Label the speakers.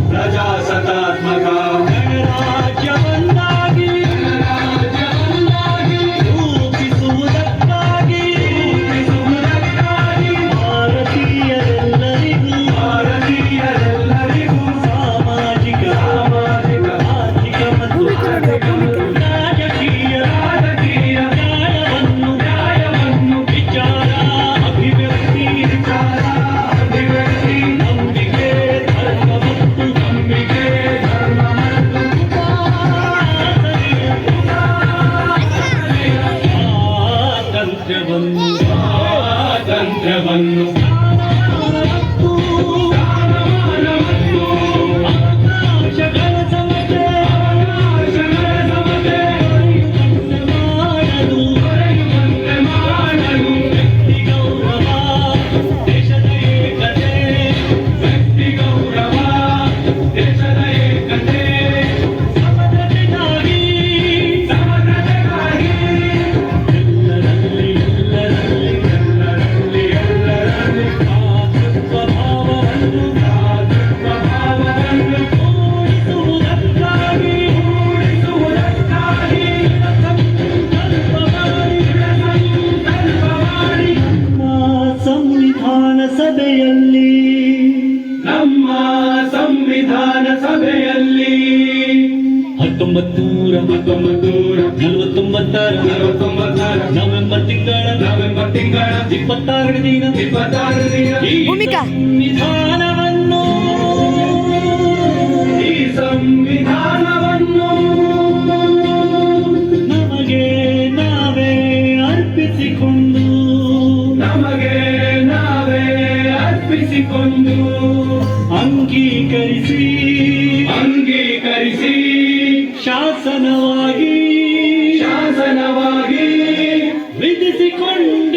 Speaker 1: ಪ್ರಜಾಸತ್ತಾತ್ಮಕ
Speaker 2: ಗಣರಾಜ್ಯವನ್ನಾಗಿ ರೂಪಿಸುವುದಕ್ಕಾಗಿ ಭಾರತೀಯರೆಲ್ಲರಿಗೂ ಸಾಮಾಜಿಕ ಆರ್ಥಿಕ ಮತ್ತು ನ್ಯಾಯವನ್ನು ವಿಚಾರ ಅಭಿವ್ಯಕ್ತಿ ನಂಬಿಕೆ ಧರ್ಮ ಮತ್ತು ಸ್ವಾತಂತ್ರ್ಯವನ್ನು ಅವಕಾಶಗಳ ಸಮತೆ ಮಾಡಲು ವ್ಯಕ್ತಿ ಗೌರವ ದೇಶದ ಏಕತೆ ಸಮಗ್ರತೆಗಾಗಿ ಎಲ್ಲರಲ್ಲಿ ಭ್ರಾತೃತ್ವ ಭಾವವನ್ನು ಮೂಡಿಸುವುದಕ್ಕಾಗಿ ಸಂಕಲ್ಪ ಮಾಡಿ ನಮ್ಮ ಸಂವಿಧಾನ ಸಭೆಯಲ್ಲಿ 1949 ನವೆಂಬರ್ ತಿಂಗಳ 26 ದಿನ ಈ ಸಂವಿಧಾನವನ್ನು ನಮಗೆ ನಾವೇ ಅರ್ಪಿಸಿಕೊಂಡು ಅಂಗೀಕರಿಸಿ ಶಾಸನವಾಗಿ ವಿಧಿಸಿಕೊಂಡು